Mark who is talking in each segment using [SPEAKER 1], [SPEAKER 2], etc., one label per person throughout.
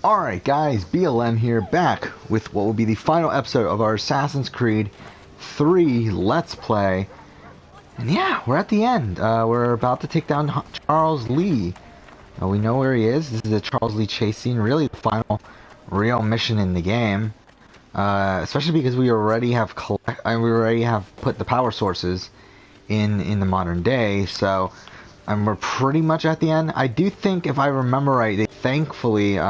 [SPEAKER 1] Alright guys, BLM here, back with what will be the final episode of our Assassin's Creed 3 Let's Play. And yeah, we're at the end. We're about to take down Charles Lee. We know where he is. This is a Charles Lee chase scene, really the final real mission in the game. Especially because we already have put the power sources in the modern day, so we're pretty much at the end. I do think, if I remember right, they thankfully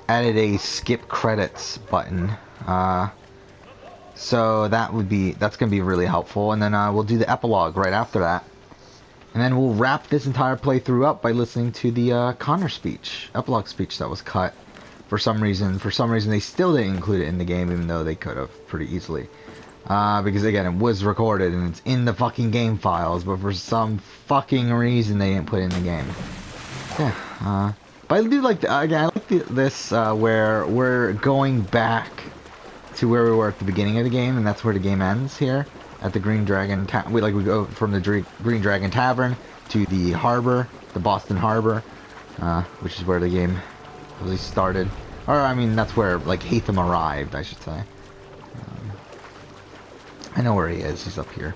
[SPEAKER 1] added a skip credits button, so that's gonna be really helpful. And then we'll do the epilogue right after that, and then we'll wrap this entire playthrough up by listening to the Connor speech, epilogue speech that was cut. For some reason they still didn't include it in the game, even though they could have pretty easily. Because again, it was recorded and it's in the fucking game files, but for some fucking reason they didn't put it in the game. Yeah, but I do like again, I like this where we're going back to where we were at the beginning of the game, and that's where the game ends here at the Green Dragon. We go from the Green Dragon Tavern to the harbor, the Boston Harbor, which is where the game really started. Or I mean, that's where like Hatham arrived, I should say. I know where he is. He's up here.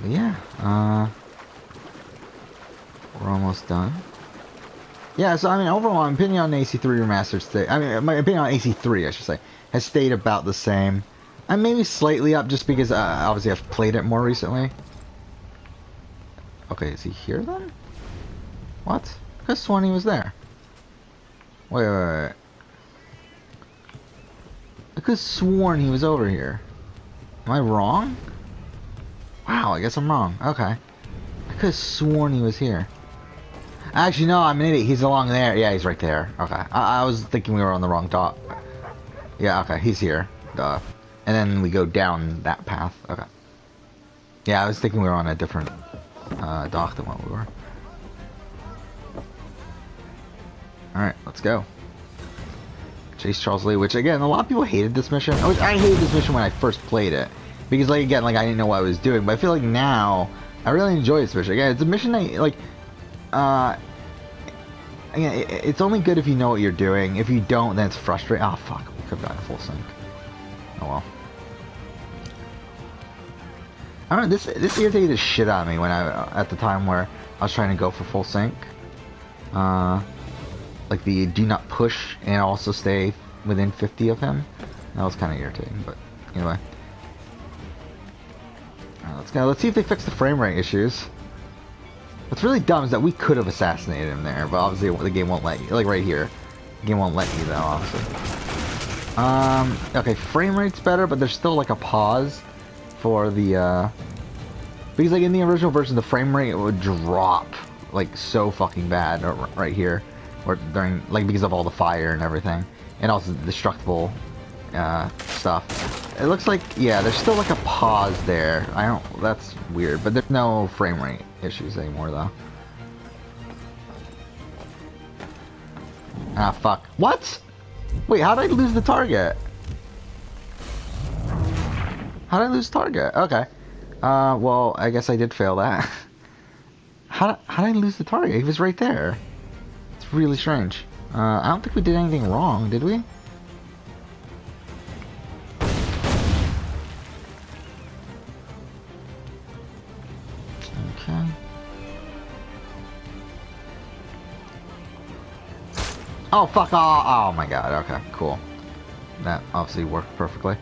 [SPEAKER 1] But yeah, we're almost done. Yeah, so I mean, overall, my opinion on AC3 Remastered my opinion on AC3, I should say, has stayed about the same. And maybe slightly up, just because obviously I've played it more recently. Okay, is he here then? What? I could have sworn he was there. Wait. I could have sworn he was over here. Am I wrong? Wow, I guess I'm wrong. Okay. I could have sworn he was here. Actually, no, I'm an idiot. He's along there. Yeah, he's right there. Okay. I was thinking we were on the wrong dock. Yeah, okay. He's here. Duh. And then we go down that path. Okay. Yeah, I was thinking we were on a different dock than what we were. Alright, let's go. Chase Charles Lee, which again, a lot of people hated this mission. I hated this mission when I first played it, because I didn't know what I was doing. But I feel like now I really enjoy this mission. Again, it's a mission that again, it's only good if you know what you're doing. If you don't, then it's frustrating. Oh fuck, we could have gotten a full sync. Oh well. I don't know, this irritated the shit out of me when at the time where I was trying to go for full sync. Like the do not push and also stay within 50 of him. That was kind of irritating, but anyway. Alright, let's go. Let's see if they fix the frame rate issues. What's really dumb is that we could have assassinated him there, but obviously the game won't let you. Like right here, the game won't let you though, obviously. Okay, frame rate's better, but there's still like a pause for the because like in the original version, the frame rate would drop like so fucking bad right here. Or during, like, because of all the fire and everything, and also the destructible stuff. It looks like, yeah, there's still like a pause there. That's weird, but there's no frame rate issues anymore though. Ah, fuck. What? Wait, how did I lose the target? How did I lose target? Okay. Well, I guess I did fail that. How did I lose the target? He was right there. Really strange. I don't think we did anything wrong, did we? Okay. Oh fuck! Oh my god. Okay, cool. That obviously worked perfectly.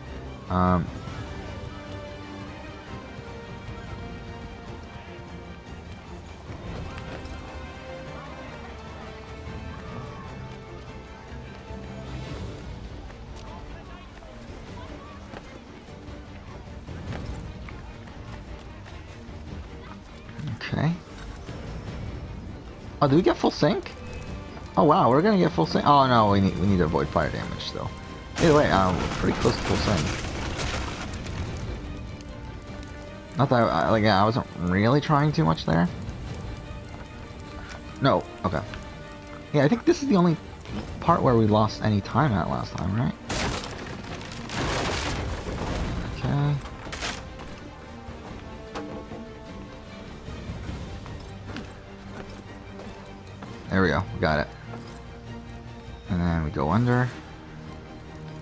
[SPEAKER 1] Okay. Oh, did we get full sync? Oh wow, we're gonna get full sync. Oh no, we need to avoid fire damage still. Either way, we're pretty close to full sync. Not that I wasn't really trying too much there. No, okay. Yeah, I think this is the only part where we lost any time at last time, right? Okay. There we go. We got it. And then we go under.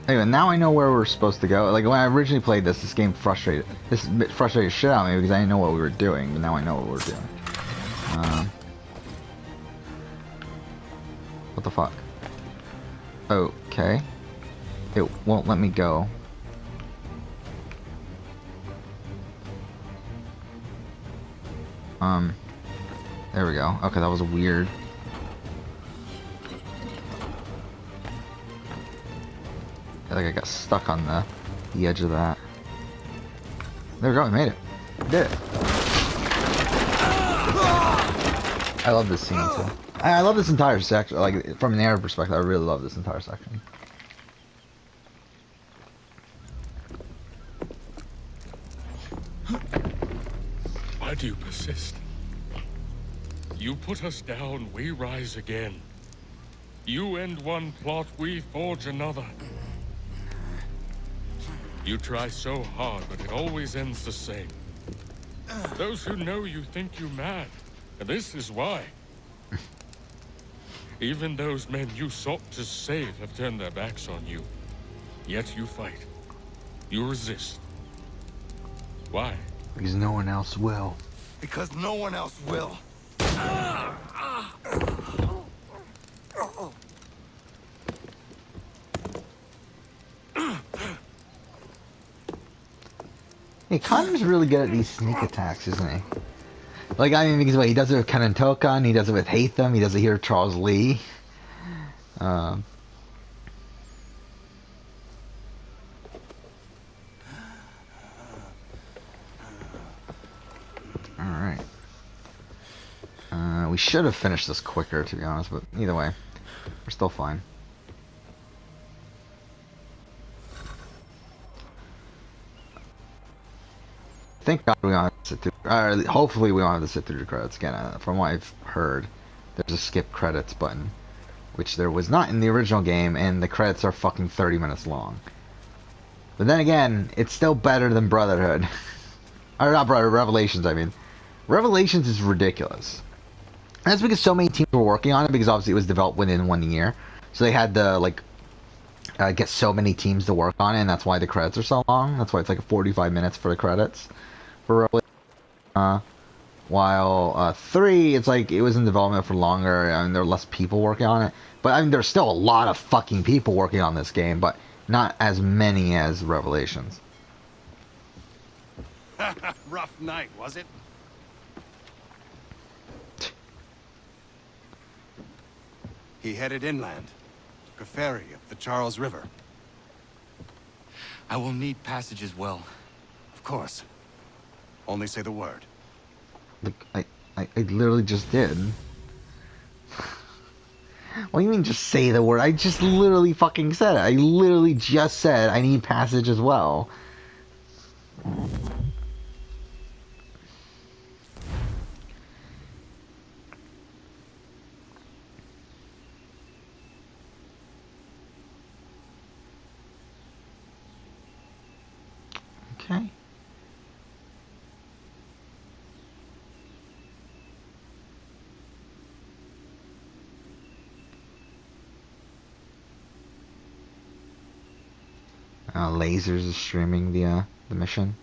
[SPEAKER 1] Anyway, now I know where we're supposed to go. Like, when I originally played this, this game frustrated shit out of me because I didn't know what we were doing, but now I know what we're doing. What the fuck? Okay. It won't let me go. There we go. Okay, that was weird. I think I got stuck on the edge of that. There we go, we made it. We did it. I love this scene too. I love this entire section. Like, from an narrative perspective, I really love this entire section.
[SPEAKER 2] Why do you persist? You put us down, we rise again. You end one plot, we forge another. You try so hard, but it always ends the same. Those who know you think you mad, and this is why. Even those men you sought to save have turned their backs on you. Yet you fight. You resist. Why?
[SPEAKER 1] Because no one else will.
[SPEAKER 3] Because no one else will.
[SPEAKER 1] Hey, Connor's really good at these sneak attacks, isn't he? Like, I mean, because he does it with Kanantokan, he does it with Hatham, he does it here with Charles Lee. Alright. We should have finished this quicker, to be honest, but either way, we're still fine. Thank God we don't have to sit through, hopefully we don't have to sit through the credits again. From what I've heard, there's a skip credits button, which there was not in the original game, and the credits are fucking 30 minutes long. But then again, it's still better than Brotherhood. Or not Brotherhood, Revelations, I mean. Revelations is ridiculous. And that's because so many teams were working on it, because obviously it was developed within 1 year. So they had to, like, get so many teams to work on it, and that's why the credits are so long. That's why it's like 45 minutes for the credits. For while 3, it's like it was in development for longer, and there were less people working on it. But I mean, there's still a lot of fucking people working on this game, but not as many as Revelations.
[SPEAKER 3] Rough night, was it? He headed inland, took a ferry up the Charles River.
[SPEAKER 4] I will need passage as well.
[SPEAKER 3] Of course. Only say the word.
[SPEAKER 1] Look, I literally just did. What do you mean just say the word? I just literally fucking said it. I literally just said I need passage as well. Okay. Lasers is streaming the mission.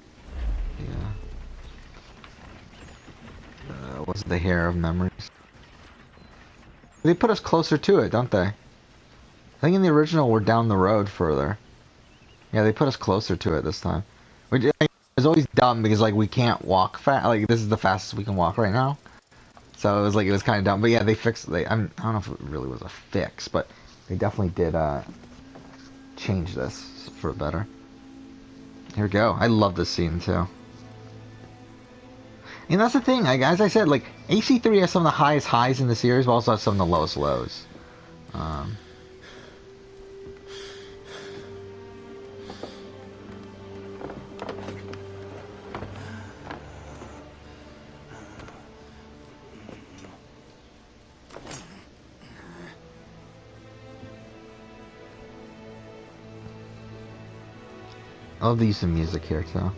[SPEAKER 1] What's the hair of memories? They put us closer to it, don't they? I think in the original we're down the road further. Yeah, they put us closer to it this time. Which is always dumb because like we can't walk fast. Like this is the fastest we can walk right now. So it was kind of dumb. But yeah, they fixed. I don't know if it really was a fix, but they definitely did change this for better. Here we go. I love this scene too. And that's the thing. Like, as I said, like AC3 has some of the highest highs in the series, but also has some of the lowest lows. I love the use of music here too.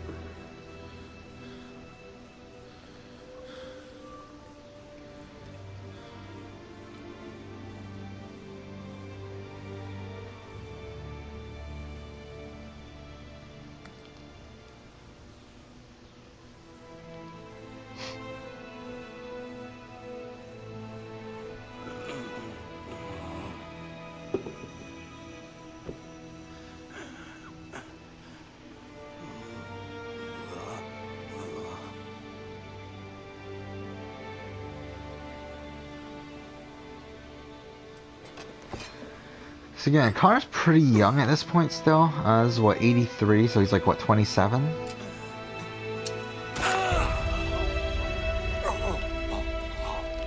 [SPEAKER 1] So again, Connor's pretty young at this point still. This is what, 83, so he's like, what, 27?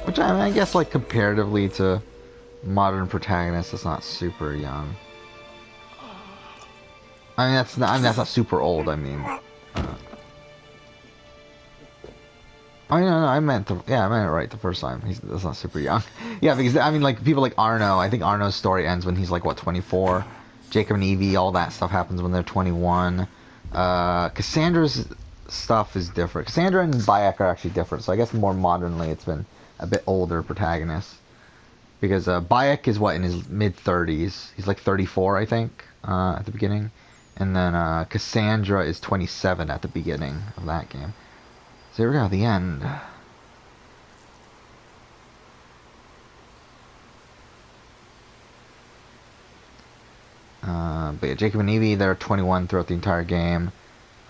[SPEAKER 1] Which I mean, I guess like comparatively to modern protagonists, it's not super young. I mean, that's not super old, I mean. Oh no, I meant it right the first time. That's not super young. Yeah, because I mean, like people like Arno. I think Arno's story ends when he's like what 24. Jacob and Evie, all that stuff happens when they're 21. Cassandra's stuff is different. Cassandra and Bayek are actually different. So I guess more modernly, it's been a bit older protagonists. Because Bayek is what in his mid 30s. He's like 34, I think, at the beginning, and then Cassandra is 27 at the beginning of that game. So here we go, the end. But yeah, Jacob and Evie, they're 21 throughout the entire game.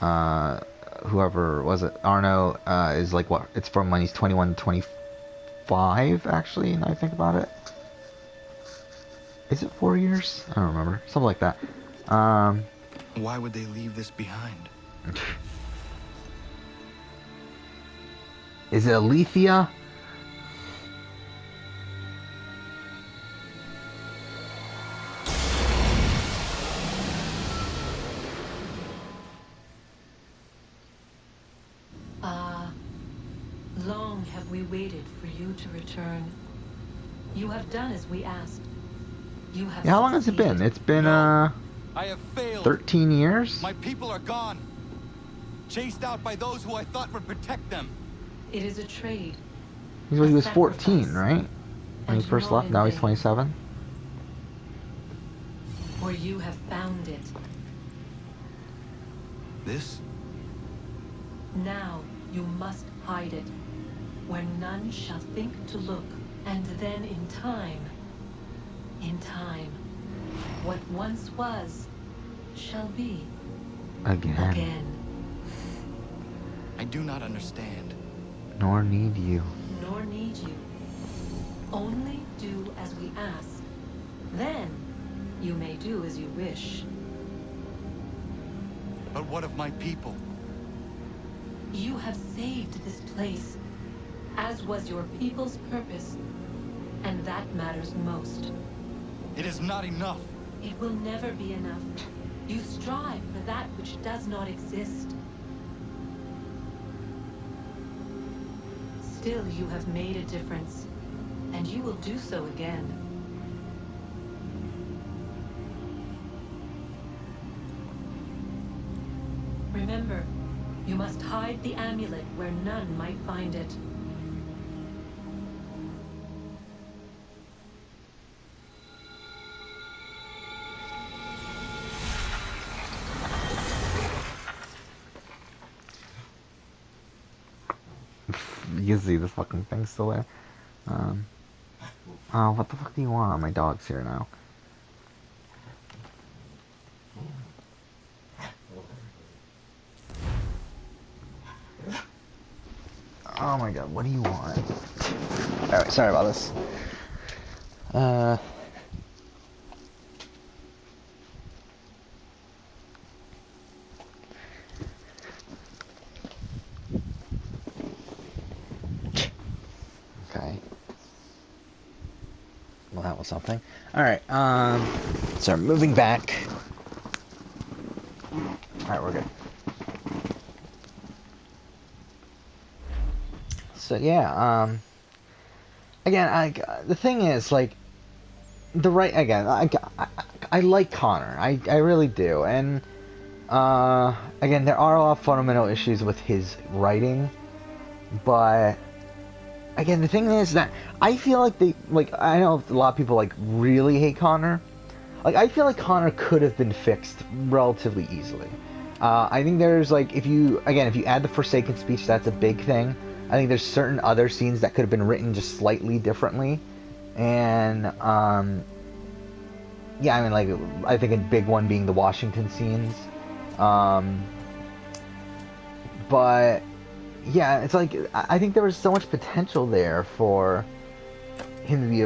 [SPEAKER 1] Whoever was it, Arno, is like what? It's from when he's 21 to 25, actually, now I think about it. Is it 4 years? I don't remember. Something like that.
[SPEAKER 4] Why would they leave this behind?
[SPEAKER 1] Is it Alethea?
[SPEAKER 5] Long have we waited for you to return. You have done as we asked. You have
[SPEAKER 1] Yeah, how long has it been? It's been,
[SPEAKER 4] I have failed.
[SPEAKER 1] 13 years?
[SPEAKER 4] My people are gone. Chased out by those who I thought would protect them.
[SPEAKER 5] It is a trade.
[SPEAKER 1] He was 14, right? When he first left, now he's 27.
[SPEAKER 5] For you have found it.
[SPEAKER 4] This?
[SPEAKER 5] Now you must hide it, where none shall think to look. And then in time, what once was, shall be. Again.
[SPEAKER 4] I do not understand.
[SPEAKER 1] Nor need you.
[SPEAKER 5] Nor need you. Only do as we ask. Then you may do as you wish.
[SPEAKER 4] But what of my people?
[SPEAKER 5] You have saved this place, as was your people's purpose, and that matters most.
[SPEAKER 4] It is not enough.
[SPEAKER 5] It will never be enough. You strive for that which does not exist. Still, you have made a difference, and you will do so again. Remember, you must hide the amulet where none might find it.
[SPEAKER 1] You can see the fucking thing still there. Oh, what the fuck do you want? My dog's here now. Oh my god, what do you want? Alright, sorry about this. Okay. Well, that was something. Alright, so moving back. Alright, we're good. So yeah, again, the thing is, like, I like Connor, I really do, and, again, there are a lot of fundamental issues with his writing, but, again, the thing is that I feel like I know a lot of people, like, really hate Connor. Like, I feel like Connor could have been fixed relatively easily. I think there's, like, if you add the Forsaken speech, that's a big thing. I think there's certain other scenes that could have been written just slightly differently. And, yeah, I mean, like, I think a big one being the Washington scenes. But, yeah, it's like, I think there was so much potential there for him to be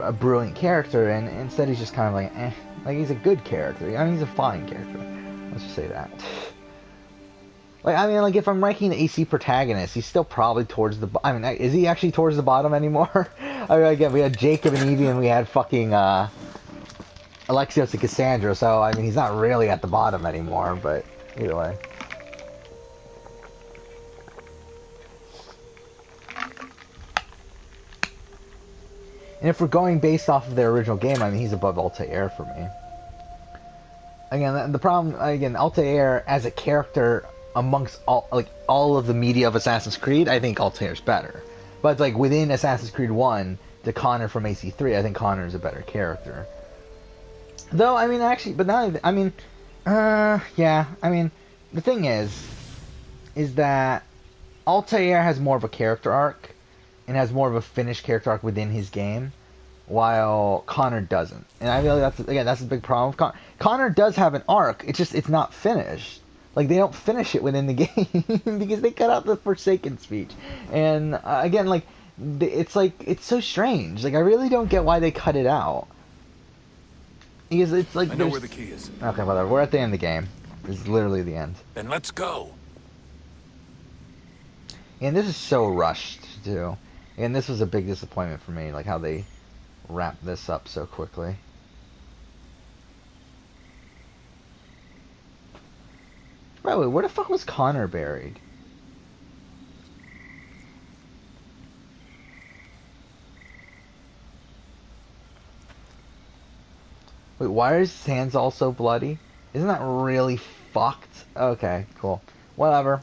[SPEAKER 1] a brilliant character, and instead he's just kind of like, eh. Like, he's a good character. I mean, he's a fine character. Let's just say that. Like, I mean, like, if I'm ranking the AC protagonist, he's still probably towards the... I mean, is he actually towards the bottom anymore? I mean, again, we had Jacob and Evie, and we had fucking, Alexios and Cassandra, so, I mean, he's not really at the bottom anymore, but either way. And if we're going based off of their original game, I mean, he's above Altair for me. Again, the problem, again, Altair as a character amongst all of the media of Assassin's Creed, I think Altair's better. But like within Assassin's Creed 1 to Connor from AC3, I think Connor is a better character. Though, I mean, actually, but now, I mean, yeah, I mean, the thing is that Altair has more of a character arc and has more of a finished character arc within his game, while Connor doesn't. And I feel like that's a big problem with Connor. Connor does have an arc, it's not finished. Like, they don't finish it within the game because they cut out the Forsaken speech. And, again, like, it's so strange. Like, I really don't get why they cut it out. Because it's like...
[SPEAKER 4] I know where the key is.
[SPEAKER 1] Okay, whatever. We're at the end of the game. This is literally the end.
[SPEAKER 4] Then let's go.
[SPEAKER 1] And this is so rushed, too. And this was a big disappointment for me, like, how they wrapped this up so quickly. By the way, where the fuck was Connor buried? Wait, why are his hands all so bloody? Isn't that really fucked? Okay, cool. Whatever.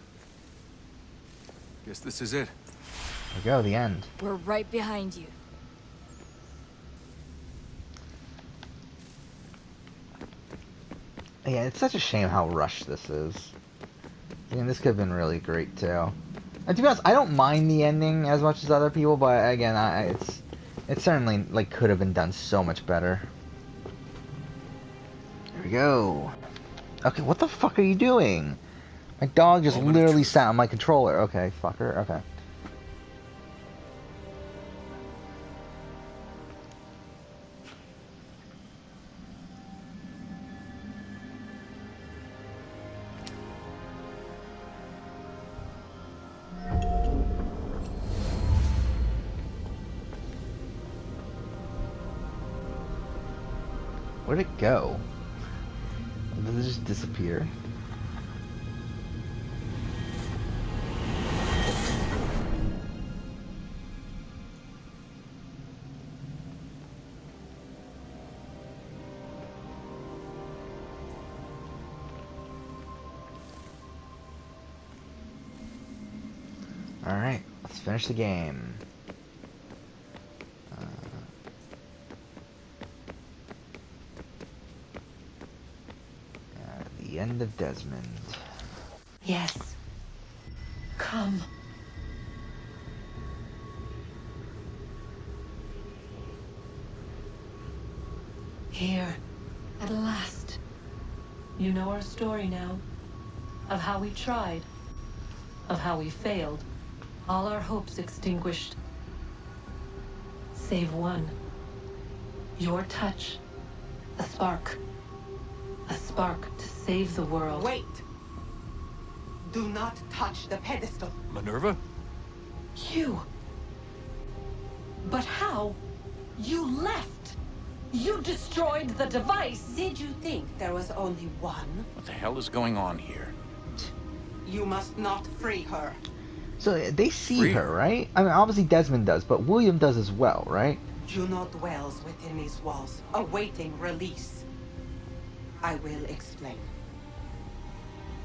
[SPEAKER 4] Guess this is it.
[SPEAKER 1] There we go, the end.
[SPEAKER 6] We're right behind you.
[SPEAKER 1] Yeah, it's such a shame how rushed this is. I mean, this could have been really great too. And to be honest, I don't mind the ending as much as other people, but again, it certainly like could have been done so much better. There we go. Okay, what the fuck are you doing? My dog just literally sat on my controller. Okay, fucker. Okay. Where'd it go? Did it just disappear? Alright, let's finish the game. The end of Desmond.
[SPEAKER 5] Yes. Come. Here, at last. You know our story now. Of how we tried. Of how we failed. All our hopes extinguished. Save one. Your touch. A spark. A spark to save the world.
[SPEAKER 7] Wait! Do not touch the pedestal.
[SPEAKER 4] Minerva?
[SPEAKER 5] You. But how? You left. You destroyed the device.
[SPEAKER 7] Did you think there was only one?
[SPEAKER 4] What the hell is going on here?
[SPEAKER 7] You must not free her.
[SPEAKER 1] So they see
[SPEAKER 4] Free
[SPEAKER 1] her, right? I mean, obviously Desmond does, but William does as well, right?
[SPEAKER 7] Juno dwells within these walls, awaiting release. I will explain.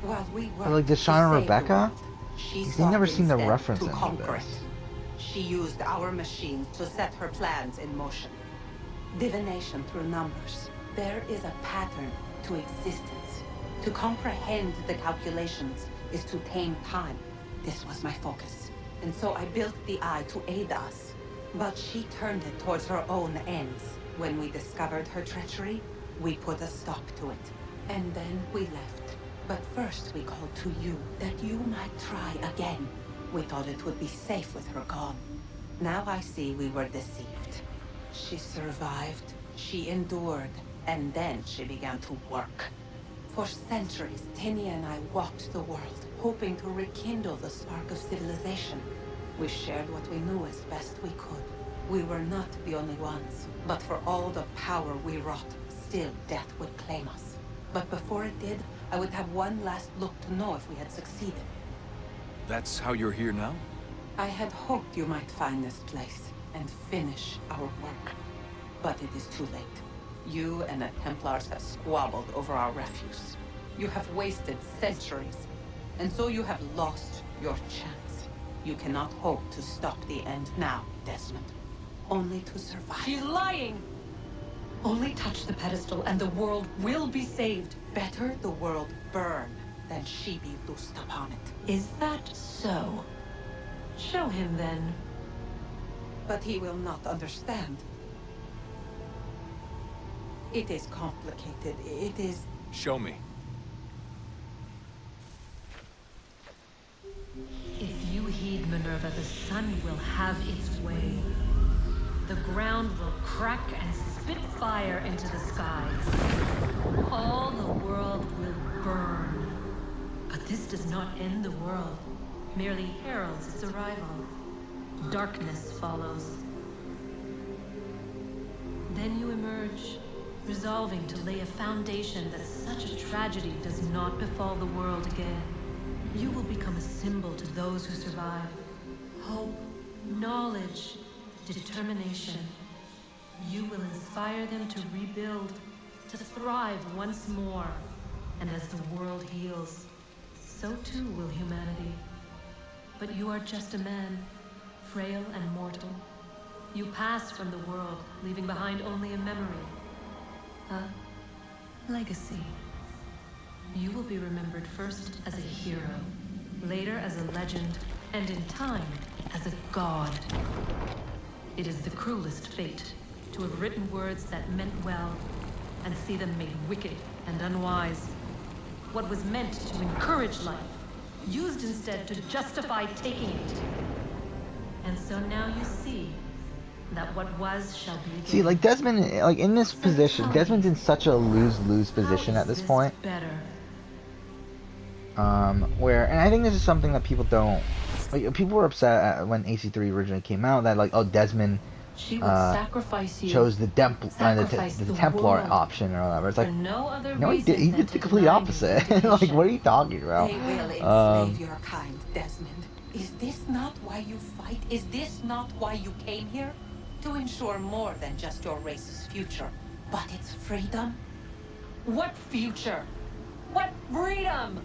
[SPEAKER 7] While we were
[SPEAKER 1] Like Deshaun and Rebecca?
[SPEAKER 7] She
[SPEAKER 1] They never seem to
[SPEAKER 7] instead
[SPEAKER 1] reference
[SPEAKER 7] to
[SPEAKER 1] any of
[SPEAKER 7] conquer
[SPEAKER 1] this.
[SPEAKER 7] it. She used our machine to set her plans in motion. Divination through numbers. There is a pattern to existence. To comprehend the calculations is to tame time. This was my focus. And so I built the eye to aid us. But she turned it towards her own ends. When we discovered her treachery, we put a stop to it. And then we left. But first we called to you, that you might try again. We thought it would be safe with her gone. Now I see we were deceived. She survived, she endured, and then she began to work. For centuries, Tinia and I walked the world, hoping to rekindle the spark of civilization. We shared what we knew as best we could. We were not the only ones, but for all the power we wrought, still death would claim us. But before it did, I would have one last look to know if we had succeeded.
[SPEAKER 4] That's how you're here now?
[SPEAKER 7] I had hoped you might find this place and finish our work. But it is too late. You and the Templars have squabbled over our refuse. You have wasted centuries, and so you have lost your chance. You cannot hope to stop the end now, Desmond. Only to survive.
[SPEAKER 5] She's lying! Only touch the pedestal and the world will be saved.
[SPEAKER 7] Better the world burn than she be loosed upon it.
[SPEAKER 5] Is that so? Show him then.
[SPEAKER 7] But he will not understand. It is complicated. It is...
[SPEAKER 4] Show me.
[SPEAKER 5] If you heed Minerva, the sun will have its way. The ground will crack and spit fire into the skies. All the world will burn. But this does not end the world, merely heralds its arrival. Darkness follows. Then you emerge, resolving to lay a foundation that such a tragedy does not befall the world again. You will become a symbol to those who survive. Hope, knowledge, determination. You will inspire them to rebuild, to thrive once more. And as the world heals, so too will humanity. But you are just a man, frail and mortal. You pass from the world, leaving behind only a memory. A legacy. You will be remembered first as a hero, later as a legend, and in time, as a god. It is the cruelest fate to have written words that meant well, and see them made wicked and unwise. What was meant to encourage life, used instead to justify taking it. And so now you see that what was shall be again.
[SPEAKER 1] See, like Desmond, like in this position, Desmond's in such a lose-lose position at this point.
[SPEAKER 5] Better.
[SPEAKER 1] Where, and I think this is something that people don't, like, people were upset at when AC3 originally came out that, like, oh, Desmond
[SPEAKER 5] She would sacrifice you.
[SPEAKER 1] chose the
[SPEAKER 5] Sacrifice
[SPEAKER 1] the
[SPEAKER 5] the
[SPEAKER 1] Templar
[SPEAKER 5] world
[SPEAKER 1] option or whatever. It's like,
[SPEAKER 5] for no other
[SPEAKER 1] no, he
[SPEAKER 5] reason
[SPEAKER 1] did
[SPEAKER 5] than
[SPEAKER 1] the
[SPEAKER 5] to
[SPEAKER 1] complete
[SPEAKER 5] deny
[SPEAKER 1] opposite.
[SPEAKER 5] you
[SPEAKER 1] Like, what are you talking about?
[SPEAKER 7] They will enslave your kind, Desmond. Is this not why you fight? Is this not why you came here? To ensure more than just your race's future, but its freedom?
[SPEAKER 5] What future? What freedom?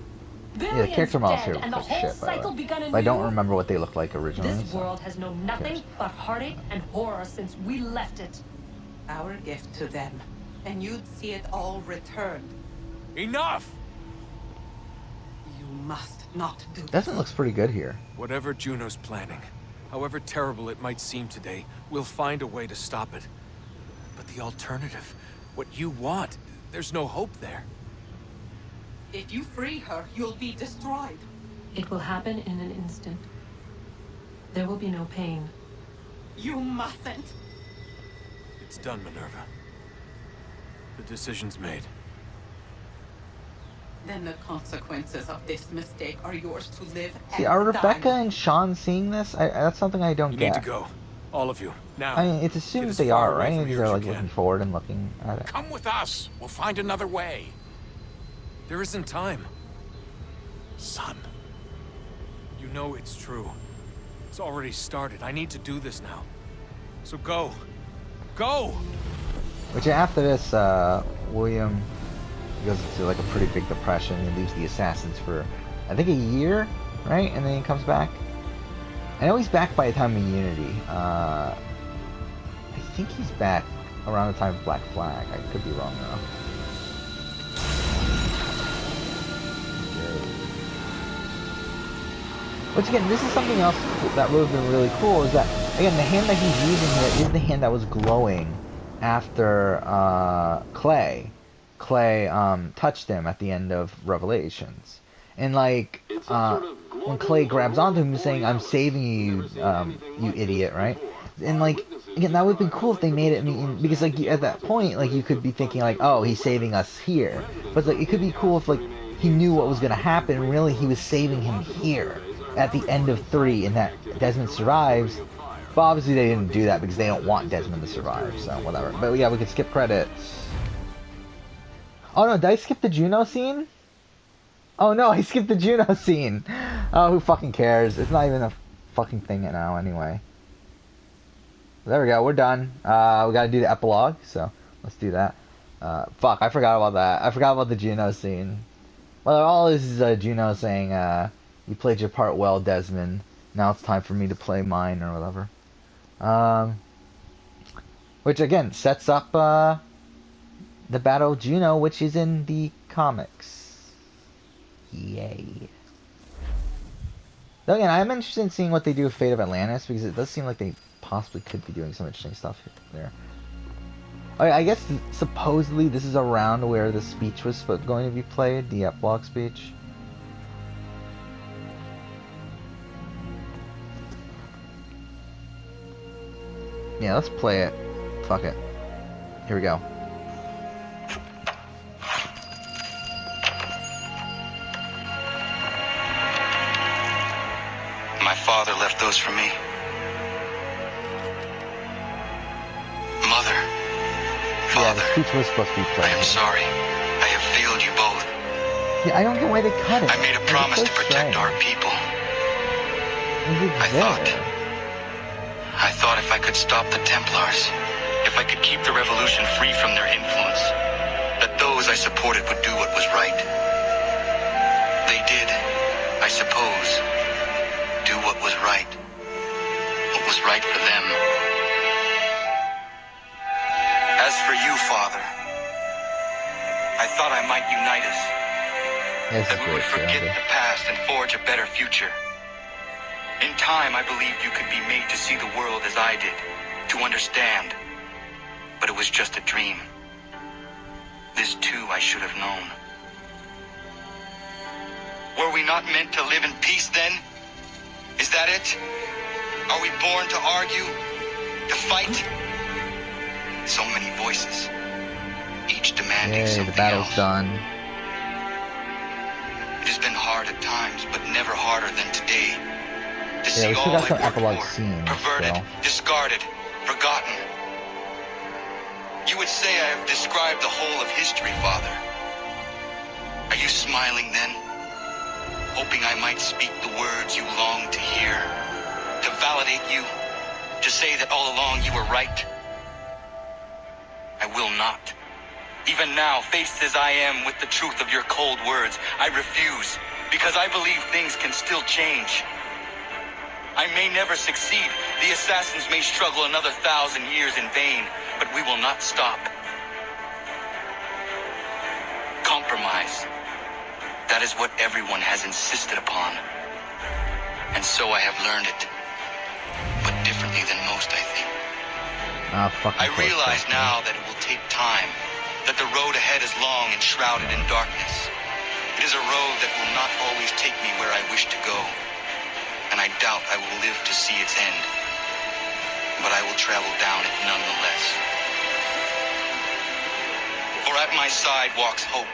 [SPEAKER 1] Yeah, the character models here
[SPEAKER 5] and
[SPEAKER 1] look
[SPEAKER 5] the
[SPEAKER 1] like
[SPEAKER 5] whole
[SPEAKER 1] shit, by the
[SPEAKER 5] cycle
[SPEAKER 1] way.
[SPEAKER 5] begun anew.
[SPEAKER 1] But I don't remember what they looked like originally.
[SPEAKER 5] This
[SPEAKER 1] so.
[SPEAKER 5] world has known nothing but heartache and horror since we left it.
[SPEAKER 7] Our gift to them, and you'd see it all returned.
[SPEAKER 4] Enough!
[SPEAKER 7] You must not do this.
[SPEAKER 1] Desmond looks pretty good here.
[SPEAKER 4] Whatever Juno's planning, however terrible it might seem today, we'll find a way to stop it. But the alternative, what you want, there's no hope there.
[SPEAKER 7] If you free her, you'll be destroyed.
[SPEAKER 5] It will happen in an instant. There will be no pain.
[SPEAKER 7] You mustn't.
[SPEAKER 4] It's done, Minerva. The decision's made.
[SPEAKER 7] Then the consequences of this mistake are yours to live
[SPEAKER 1] See,
[SPEAKER 7] and
[SPEAKER 1] are Rebecca
[SPEAKER 7] die.
[SPEAKER 1] and Sean seeing this? That's something I don't
[SPEAKER 4] You
[SPEAKER 1] get.
[SPEAKER 4] need to go. All of you. Now.
[SPEAKER 1] I mean, it's
[SPEAKER 4] Get
[SPEAKER 1] assumed
[SPEAKER 4] as
[SPEAKER 1] they
[SPEAKER 4] far
[SPEAKER 1] are,
[SPEAKER 4] away
[SPEAKER 1] right?
[SPEAKER 4] from
[SPEAKER 1] These
[SPEAKER 4] here
[SPEAKER 1] are
[SPEAKER 4] as
[SPEAKER 1] like
[SPEAKER 4] you
[SPEAKER 1] looking
[SPEAKER 4] can.
[SPEAKER 1] forward and looking at it.
[SPEAKER 6] Come with us. We'll find another way.
[SPEAKER 4] There isn't time. Son. You know it's true. It's already started. I need to do this now. So go. Go!
[SPEAKER 1] Which after this, William goes into like a pretty big depression. He leaves the assassins for, I think, a year, right? And then he comes back. I know he's back by the time of Unity. I think he's back around the time of Black Flag. I could be wrong though. Which again, this is something else that would have been really cool, is that, again, the hand that he's using here is the hand that was glowing after Clay touched him at the end of Revelations. And like, when Clay grabs onto him, saying, "I'm saving you, you idiot," right? And like, again, that would be cool if they made it mean, because like at that point, like you could be thinking like, "Oh, he's saving us here," but like it could be cool if like he knew what was gonna happen, and really he was saving him here at the end of 3, and that Desmond survives. But obviously they didn't do that because they don't want Desmond to survive, so whatever. But yeah, we could skip credits. Oh no, did I skip the Juno scene? Oh no, I skipped the Juno scene. Oh, who fucking cares? It's not even a fucking thing now anyway. There we go, we're done. We gotta do the epilogue, so let's do that. Fuck, I forgot about that. I forgot about the Juno scene. Well, all this is Juno saying, you played your part well, Desmond. Now it's time for me to play mine, or whatever. Which again sets up the Battle of Juno, which is in the comics. Yay. Though again, I'm interested in seeing what they do with Fate of Atlantis, because it does seem like they possibly could be doing some interesting stuff there. I guess supposedly this is around where the speech was going to be played, the epilogue speech. Yeah, let's play it. Fuck it. Here we go.
[SPEAKER 8] My father left those for me. Mother.
[SPEAKER 1] Yeah, the
[SPEAKER 8] Father.
[SPEAKER 1] speech was supposed to be
[SPEAKER 8] I
[SPEAKER 1] played.
[SPEAKER 8] am sorry. I have failed you both.
[SPEAKER 1] Yeah, I don't get why they cut it.
[SPEAKER 8] I made a
[SPEAKER 1] Like,
[SPEAKER 8] promise
[SPEAKER 1] it's
[SPEAKER 8] to
[SPEAKER 1] so
[SPEAKER 8] protect
[SPEAKER 1] strange.
[SPEAKER 8] our people.
[SPEAKER 1] It's there.
[SPEAKER 8] I thought if I could stop the Templars, if I could keep the revolution free from their influence, that those I supported would do what was right. They did, I suppose, do what was right. What was right for them. As for you, Father, I thought I might unite us.
[SPEAKER 1] Yeah, this
[SPEAKER 8] That
[SPEAKER 1] is
[SPEAKER 8] we would
[SPEAKER 1] great,
[SPEAKER 8] forget
[SPEAKER 1] yeah.
[SPEAKER 8] the past and forge a better future. In time, I believed you could be made to see the world as I did, to understand. But it was just a dream. This too I should have known. Were we not meant to live in peace then? Is that it? Are we born to argue? To fight? So many voices, each demanding
[SPEAKER 1] Yay,
[SPEAKER 8] something
[SPEAKER 1] the battle's
[SPEAKER 8] else.
[SPEAKER 1] done.
[SPEAKER 8] It has been hard at times, but never harder than today. To
[SPEAKER 1] Yeah,
[SPEAKER 8] see
[SPEAKER 1] we still
[SPEAKER 8] all
[SPEAKER 1] got
[SPEAKER 8] I
[SPEAKER 1] some
[SPEAKER 8] worked
[SPEAKER 1] epilogue
[SPEAKER 8] for,
[SPEAKER 1] scenes
[SPEAKER 8] perverted,
[SPEAKER 1] still.
[SPEAKER 8] discarded, forgotten. You would say I have described the whole of history, Father. Are you smiling then? Hoping I might speak the words you long to hear? To validate you? To say that all along you were right? I will not. Even now, faced as I am with the truth of your cold words, I refuse, because I believe things can still change. I may never succeed. The assassins may struggle another 1,000 years in vain, but we will not stop. Compromise. That is what everyone has insisted upon. And so I have learned it. But differently than most, I think.
[SPEAKER 1] Ah, fucking
[SPEAKER 8] I
[SPEAKER 1] close
[SPEAKER 8] realize
[SPEAKER 1] call.
[SPEAKER 8] now that it will take time, that the road ahead is long and shrouded in darkness. It is a road that will not always take me where I wish to go, and I doubt I will live to see its end. But I will travel down it nonetheless. For at my side walks hope.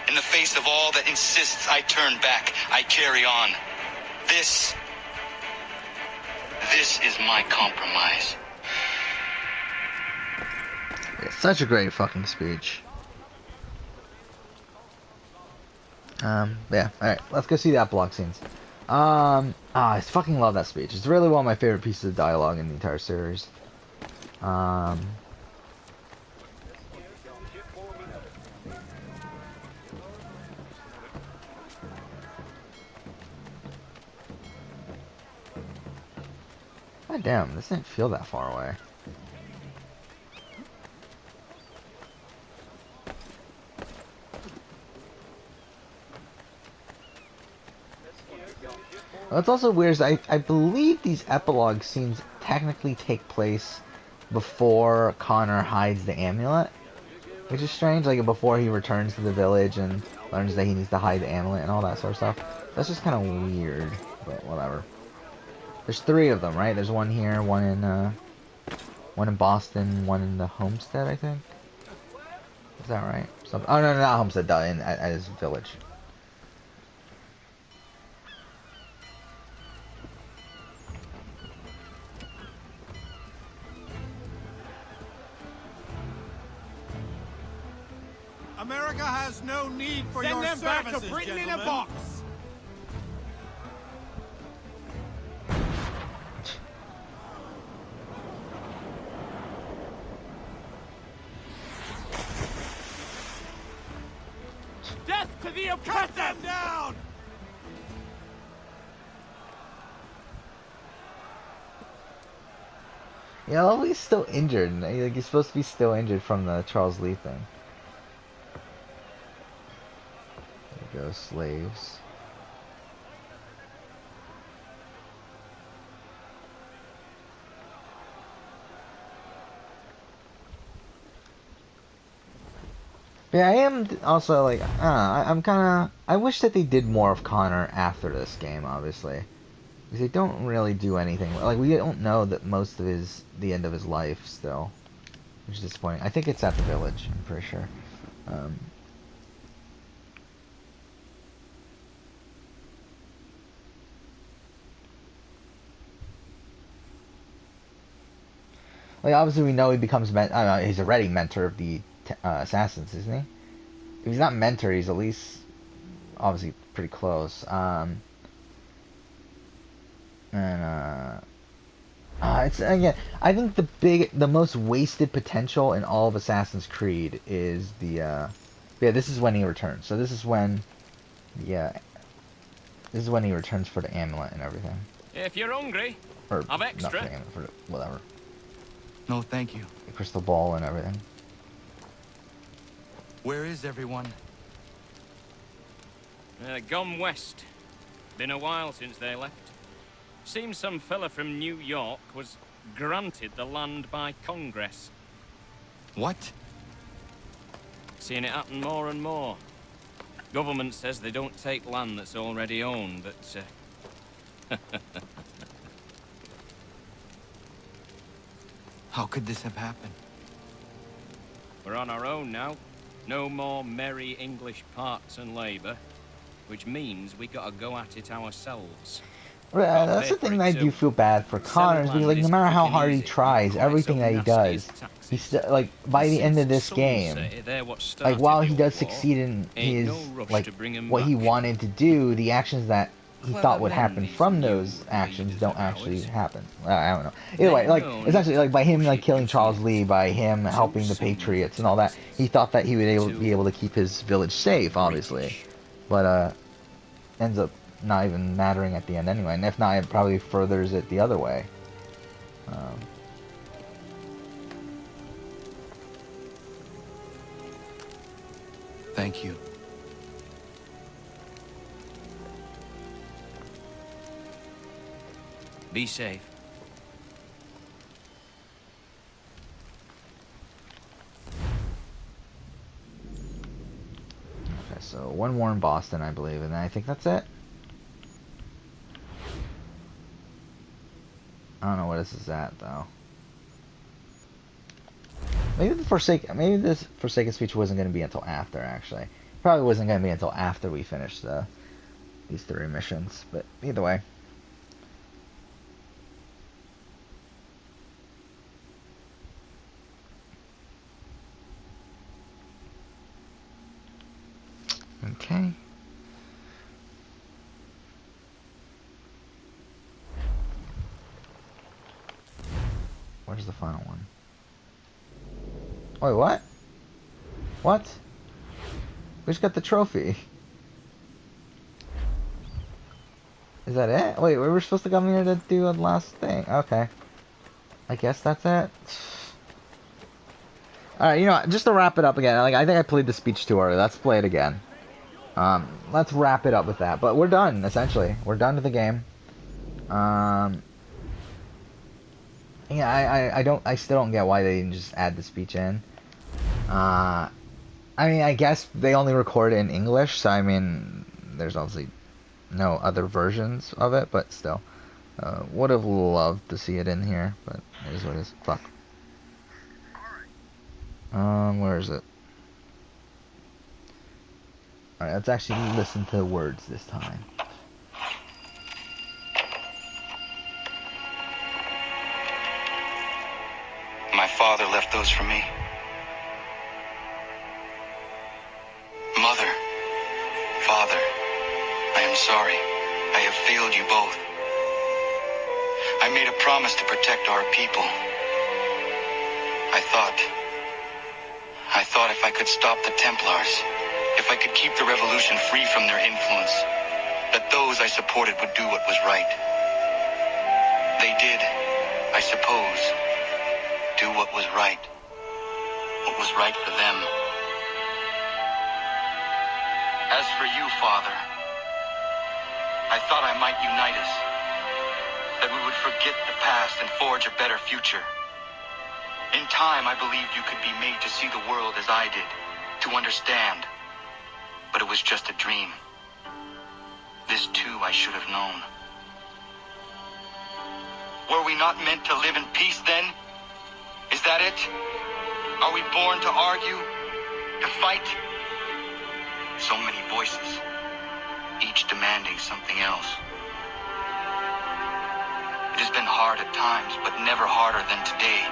[SPEAKER 8] In the face of all that insists I turn back, I carry on. This is my compromise.
[SPEAKER 1] Yeah, such a great fucking speech. Yeah, alright, let's go see the epilogue scenes. I fucking love that speech. It's really one of my favorite pieces of dialogue in the entire series. God damn, this didn't feel that far away. What's also weird is I believe these epilogue scenes technically take place before Connor hides the amulet. Which is strange, like before he returns to the village and learns that he needs to hide the amulet and all that sort of stuff. That's just kind of weird, but whatever. There's 3 of them, right? There's one here, one in Boston, one in the homestead, I think. Is that right? Oh no, not homestead, at his village.
[SPEAKER 3] America has no need for
[SPEAKER 6] Send
[SPEAKER 3] your
[SPEAKER 6] them back
[SPEAKER 3] services,
[SPEAKER 6] to Britain in a
[SPEAKER 3] gentlemen.
[SPEAKER 6] box. Death to the oppressor!
[SPEAKER 3] Cut them down!
[SPEAKER 1] Yeah, well, he's still injured. Like, he's supposed to be still injured from the Charles Lee thing. There we go, slaves. Yeah, I am also like, I'm kind of, I wish that they did more of Connor after this game, obviously. Because they don't really do anything. Like, we don't know that most of the end of his life still. Which is disappointing. I think it's at the village, I'm pretty sure. Like, obviously we know he becomes, he's already mentor of the assassins, isn't he? If he's not mentor, he's at least, obviously, pretty close. It's again. I think the most wasted potential in all of Assassin's Creed is the. Yeah, this is when he returns. So this is when, this is when he returns for the amulet and everything.
[SPEAKER 6] If you're hungry,
[SPEAKER 1] Or
[SPEAKER 6] I've
[SPEAKER 1] not
[SPEAKER 6] extra.
[SPEAKER 1] for the amulet, for the, whatever.
[SPEAKER 8] No, thank you.
[SPEAKER 1] The crystal ball and everything.
[SPEAKER 8] Where is everyone?
[SPEAKER 6] Gone west. Been a while since they left. Seems some fella from New York was granted the land by Congress.
[SPEAKER 8] What?
[SPEAKER 6] Seeing it happen more and more. Government says they don't take land that's already owned, but
[SPEAKER 8] How could this have happened?
[SPEAKER 6] we're on our own now. No more merry English parts and labour, which means we gotta go at it ourselves.
[SPEAKER 1] Right, that's the thing that I do feel bad for Connor, because like no matter how hard he tries, everything that he does, he's still, like, by the end of this game, like, while he does succeed in his, like, what he wanted to do, the actions that he thought would happen from those actions don't actually happen. I don't know. Either way, like, essentially, like, by him, like, killing Charles Lee, by him helping the Patriots and all that, he thought that he would be able to keep his village safe, obviously. But, ends up not even mattering at the end anyway, and if not, it probably furthers it the other way.
[SPEAKER 8] Thank you.
[SPEAKER 6] Be safe.
[SPEAKER 1] Okay, so one more in Boston, I believe, and then I think that's it. I don't know what this is at though. Maybe this Forsaken speech wasn't going to be until after, actually. Probably wasn't going to be until after we finished these 3 missions, but either way. Okay. Where's the final one? Wait, what? What? We just got the trophy. Is that it? Wait, we were supposed to come here to do a last thing. Okay. I guess that's it. Alright, you know what? Just to wrap it up again. Like, I think I played the speech too early. Let's play it again. Let's wrap it up with that. But we're done, essentially. We're done with the game. Yeah, I still don't get why they didn't just add the speech in. I mean, I guess they only record it in English, so I mean, there's obviously no other versions of it, but still. Would have loved to see it in here, but it is what it is. Fuck. Where is it? Alright, let's actually listen to the words this time.
[SPEAKER 8] My father left those for me. Mother, Father, I am sorry. I have failed you both. I made a promise to protect our people. I thought if I could stop the Templars, if I could keep the revolution free from their influence, that those I supported would do what was right. They did, I suppose, do what was right. What was right for them. As for you, Father, I thought I might unite us, that we would forget the past and forge a better future. In time, I believed you could be made to see the world as I did, to understand. But it was just a dream. This too I should have known. Were we not meant to live in peace then? Is that it? Are we born to argue? To fight? So many voices, each demanding something else. It has been hard at times, but never harder than today.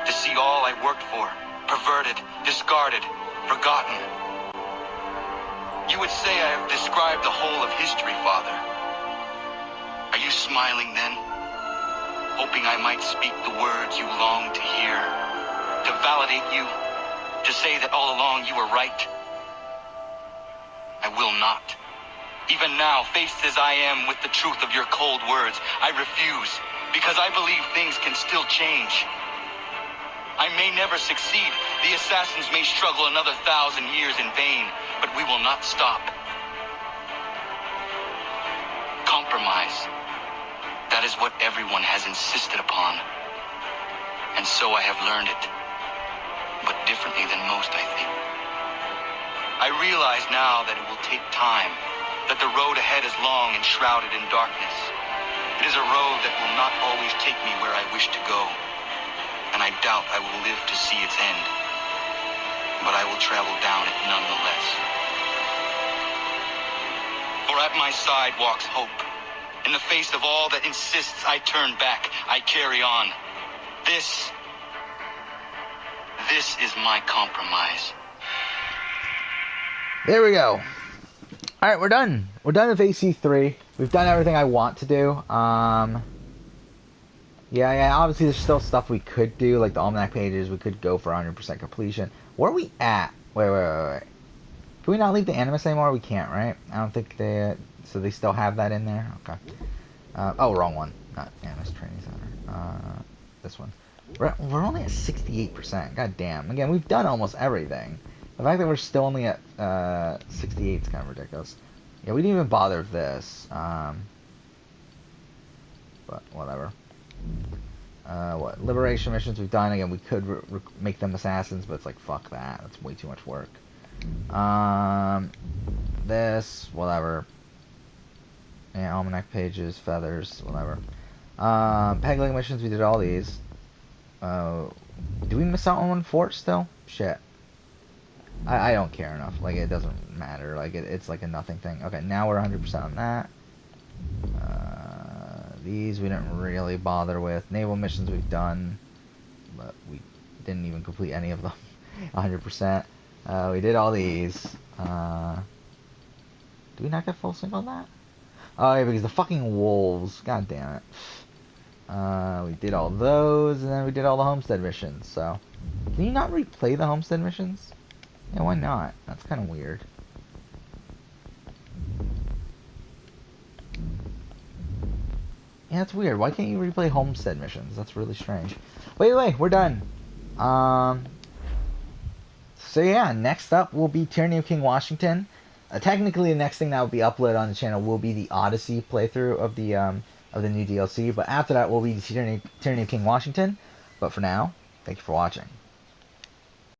[SPEAKER 8] To see all I worked for, perverted, discarded, forgotten. You would say I have described the whole of history, Father. Are you smiling then? Hoping I might speak the words you long to hear? To validate you? To say that all along you were right? I will not. Even now, faced as I am with the truth of your cold words, I refuse, because I believe things can still change. I may never succeed. The assassins may struggle another 1,000 years in vain, but we will not stop. Compromise. That is what everyone has insisted upon. And so I have learned it. But differently than most, I think. I realize now that it will take time, that the road ahead is long and shrouded in darkness. It is a road that will not always take me where I wish to go. And I doubt I will live to see its end. But I will travel down it nonetheless. For at my side walks hope. In the face of all that insists I turn back, I carry on. This is my compromise.
[SPEAKER 1] There we go. Alright, we're done. We're done with AC3. We've done everything I want to do. Yeah, obviously there's still stuff we could do, like the almanac pages. We could go for 100% completion. Where are we at? Wait. Can we not leave the Animus anymore? We can't, right? I don't think they... So they still have that in there? Okay. Oh, wrong one. Not Animus Training Center. This one. We're only at 68%. God damn. Again, we've done almost everything. The fact that we're still only at 68 is kind of ridiculous. Yeah, we didn't even bother with this. But whatever. What liberation missions we've done. Again, we could make them assassins, but it's like, fuck that. That's way too much work. This, whatever. Yeah, almanac pages, feathers, whatever. Pegleg missions, we did all these. Do we miss out on one fort still? Shit. I don't care enough. Like, it doesn't matter. Like, it's like a nothing thing. Okay, now we're 100% on that. These we didn't really bother with. Naval missions we've done, but we didn't even complete any of them 100%. We did all these. Do we not get full sync on that? Oh yeah, because the fucking wolves. God damn it. We did all those, and then we did all the homestead missions. So, can you not replay the homestead missions? Yeah, why not? That's kind of weird. Yeah, that's weird. Why can't you replay homestead missions? That's really strange. Wait, we're done. So yeah, next up will be Tyranny of King Washington. Technically, the next thing that will be uploaded on the channel will be the Odyssey playthrough of the new DLC. But after that will be Tyranny of King Washington. But for now, thank you for watching.